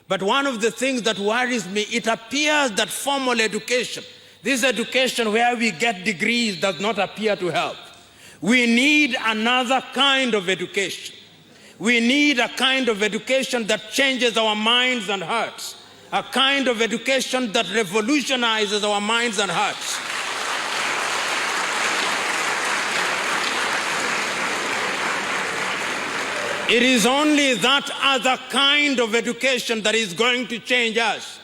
But one of the things that worries me, it appears that formal education, this education where we get degrees, does not appear to help. We need another kind of education. We need a kind of education that changes our minds and hearts, a kind of education that revolutionizes our minds and hearts. It is only that other kind of education that is going to change us.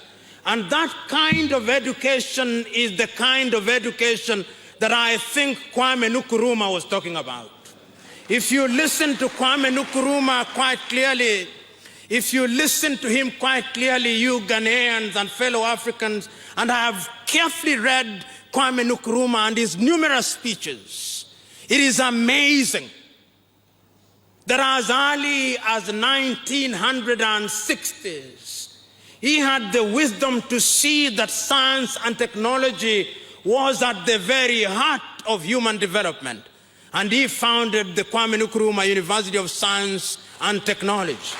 And that kind of education is the kind of education that I think Kwame Nkrumah was talking about. If you listen to Kwame Nkrumah quite clearly, if you listen to him quite clearly, you Ghanaians and fellow Africans, and I have carefully read Kwame Nkrumah and his numerous speeches, it is amazing that as early as 1960s, he had the wisdom to see that science and technology was at the very heart of human development. And he founded the Kwame Nkrumah University of Science and Technology.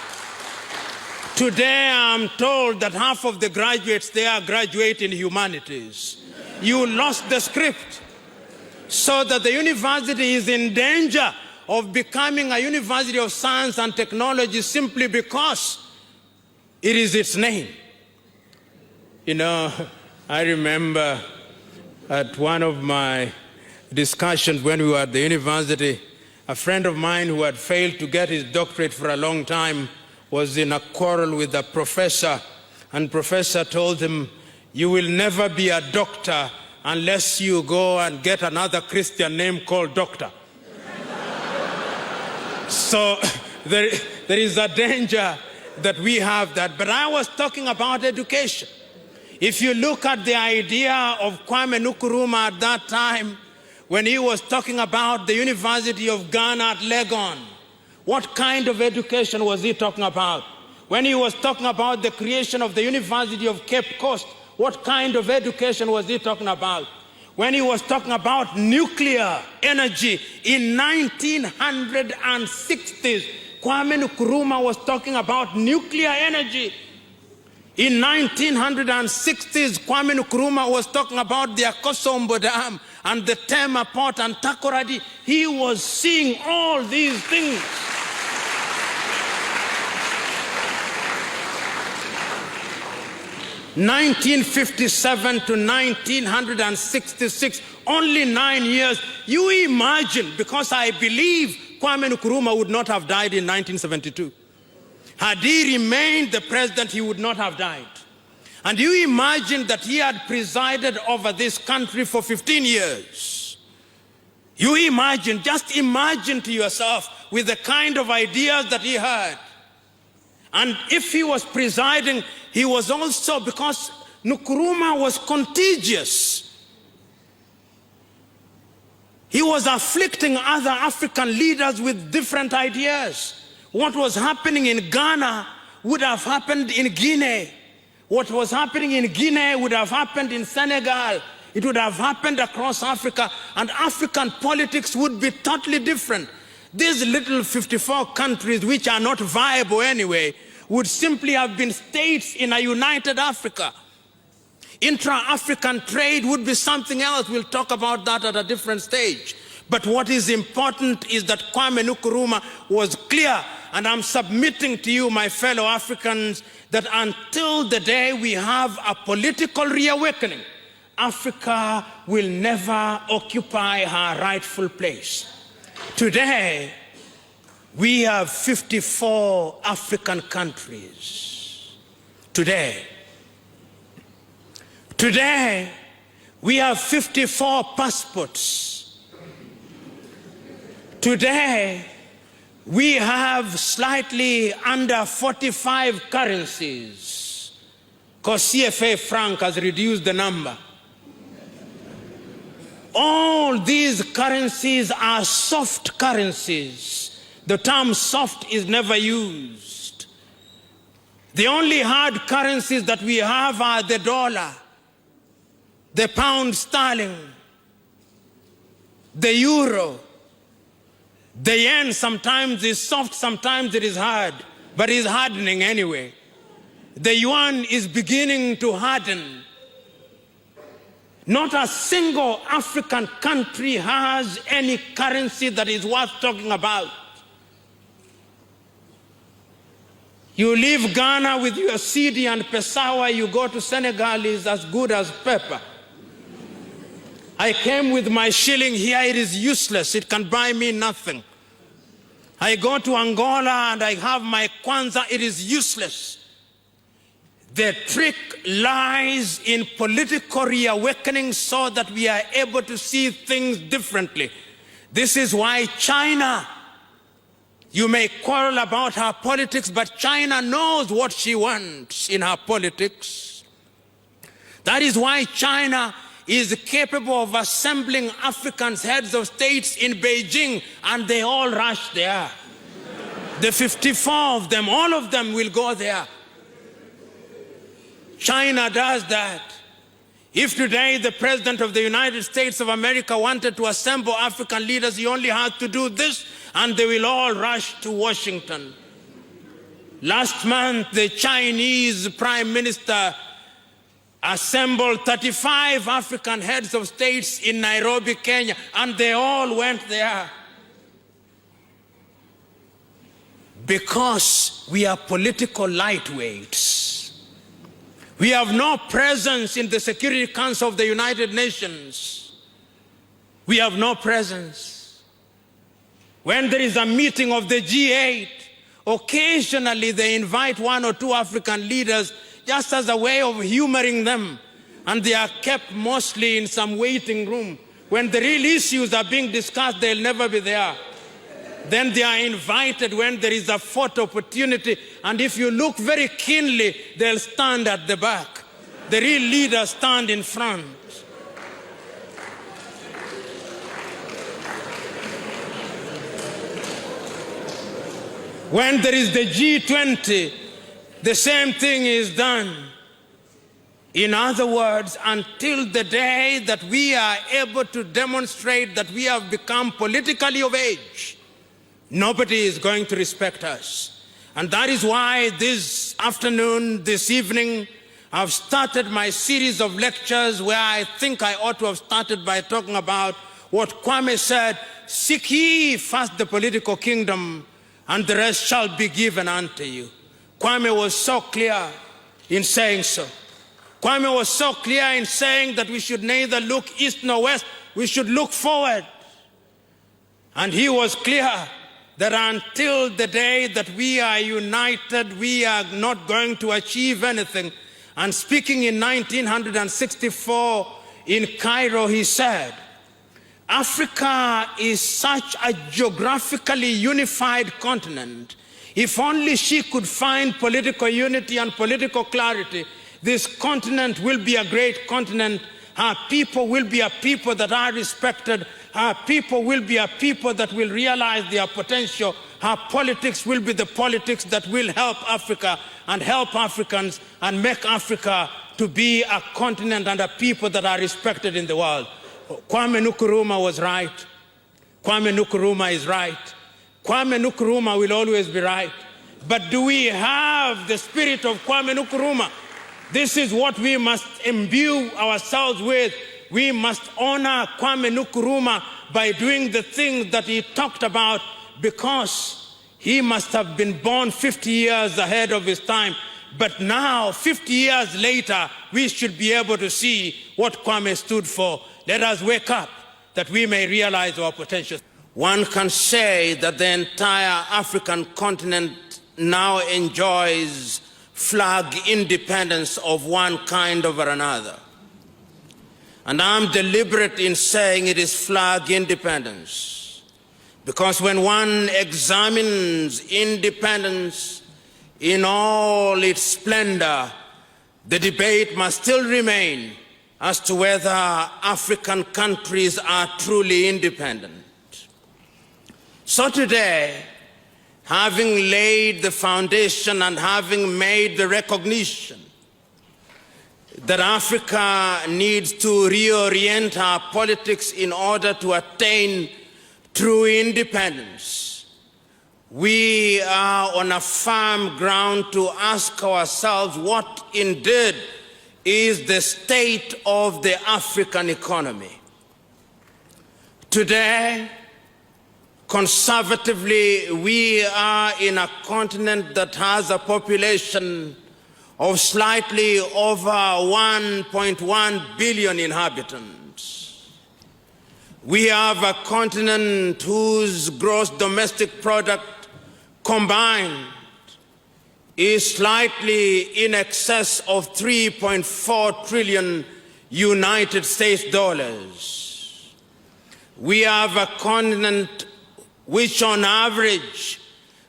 Today, I'm told that half of the graduates there graduate in humanities. You lost the script, so that the university is in danger of becoming a university of science and technology simply because it is its name. You know, I remember at one of my discussions when we were at the university, a friend of mine who had failed to get his doctorate for a long time was in a quarrel with a professor, and professor told him, "You will never be a doctor unless you go and get another Christian name called doctor." So there is a danger that we have that. But I was talking about education. If you look at the idea of Kwame Nkrumah at that time, when he was talking about the University of Ghana at Legon, what kind of education was he talking about? When he was talking about the creation of the University of Cape Coast, what kind of education was he talking about? When he was talking about nuclear energy in 1960s, Kwame Nkrumah was talking about nuclear energy. In 1960s, Kwame Nkrumah was talking about the Akosombo Dam and the Tema Port and Takoradi. He was seeing all these things. (1957 to 1966), only 9 years. You imagine, because I believe Kwame Nkrumah would not have died in 1972. Had he remained the president, he would not have died. And you imagine that he had presided over this country for 15 years. You imagine, just imagine to yourself with the kind of ideas that he had. And if he was presiding, he was also, because Nkrumah was contagious. He was afflicting other African leaders with different ideas. What was happening in Ghana would have happened in Guinea. What was happening in Guinea would have happened in Senegal. It would have happened across Africa, and African politics would be totally different. These little 54 countries, which are not viable anyway, would simply have been states in a united Africa. Intra-African trade would be something else. We'll talk about that at a different stage. But what is important is that Kwame Nkrumah was clear, and I'm submitting to you, my fellow Africans, that until the day we have a political reawakening, Africa will never occupy her rightful place. Today, we have 54 African countries. Today, we have 54 passports. Today, we have slightly under 45 currencies, because CFA franc has reduced the number. All these currencies are soft currencies. The term soft is never used. The only hard currencies that we have are the dollar, the pound sterling, the euro. The yen sometimes is soft, sometimes it is hard, but it's hardening anyway. The yuan is beginning to harden. Not a single African country has any currency that is worth talking about. You leave Ghana with your cedi and pesawa, you go to Senegal, is as good as pepper. I came with my shilling here, it is useless, it can buy me nothing. I go to Angola and I have my kwanza, it is useless. The trick lies in political reawakening so that we are able to see things differently. This is why China, you may quarrel about her politics, but China knows what she wants in her politics. That is why China is capable of assembling Africans, heads of states in Beijing, and they all rush there. The 54 of them, all of them will go there. China does that. If today the President of the United States of America wanted to assemble African leaders, he only had to do this, and they will all rush to Washington. Last month, the Chinese Prime Minister assembled 35 African heads of states in Nairobi, Kenya, and they all went there. Because we are political lightweights. We have no presence in the Security Council of the United Nations. We have no presence. When there is a meeting of the G8, occasionally they invite 1 or 2 African leaders just as a way of humoring them. And they are kept mostly in some waiting room. When the real issues are being discussed, they'll never be there. Then they are invited when there is a photo opportunity, and if you look very keenly, they'll stand at the back. The real leaders stand in front. When there is the G20, the same thing is done. In other words, until the day that we are able to demonstrate that we have become politically of age, nobody is going to respect us. And that is why this afternoon, this evening, I've started my series of lectures where I think I ought to have started by talking about what Kwame said, "Seek ye first the political kingdom, and the rest shall be given unto you." Kwame was so clear in saying so. Kwame was so clear in saying that we should neither look east nor west, we should look forward. And he was clear that until the day that we are united, we are not going to achieve anything. And speaking in 1964 in Cairo, he said, Africa is such a geographically unified continent. If only she could find political unity and political clarity, this continent will be a great continent. Our people will be a people that are respected. Our people will be a people that will realize their potential. Our politics will be the politics that will help Africa and help Africans and make Africa to be a continent and a people that are respected in the world. Kwame Nkrumah was right. Kwame Nkrumah is right. Kwame Nkrumah will always be right. But do we have the spirit of Kwame Nkrumah? This is what we must imbue ourselves with. We must honor Kwame Nkrumah by doing the things that he talked about, because he must have been born 50 years ahead of his time. But now, 50 years later, we should be able to see what Kwame stood for. Let us wake up that we may realize our potential. One can say that the entire African continent now enjoys flag independence of one kind over another. And I'm deliberate in saying it is flag independence, because when one examines independence in all its splendor, the debate must still remain as to whether African countries are truly independent. So today, having laid the foundation and having made the recognition that Africa needs to reorient our politics in order to attain true independence, we are on a firm ground to ask ourselves what indeed is the state of the African economy. Today, conservatively, we are in a continent that has a population of slightly over 1.1 billion inhabitants. We have a continent whose gross domestic product combined is slightly in excess of 3.4 trillion United States dollars. We have a continent which on average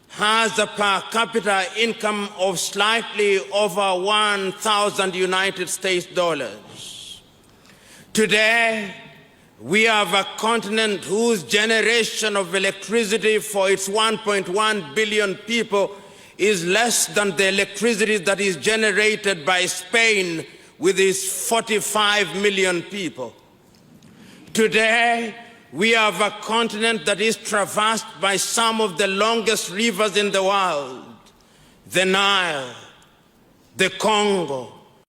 has a per capita income of slightly over 1,000 United States dollars. Today, we have a continent whose generation of electricity for its 1.1 billion people is less than the electricity that is generated by Spain with its 45 million people. Today, we have a continent that is traversed by some of the longest rivers in the world: the Nile, the Congo,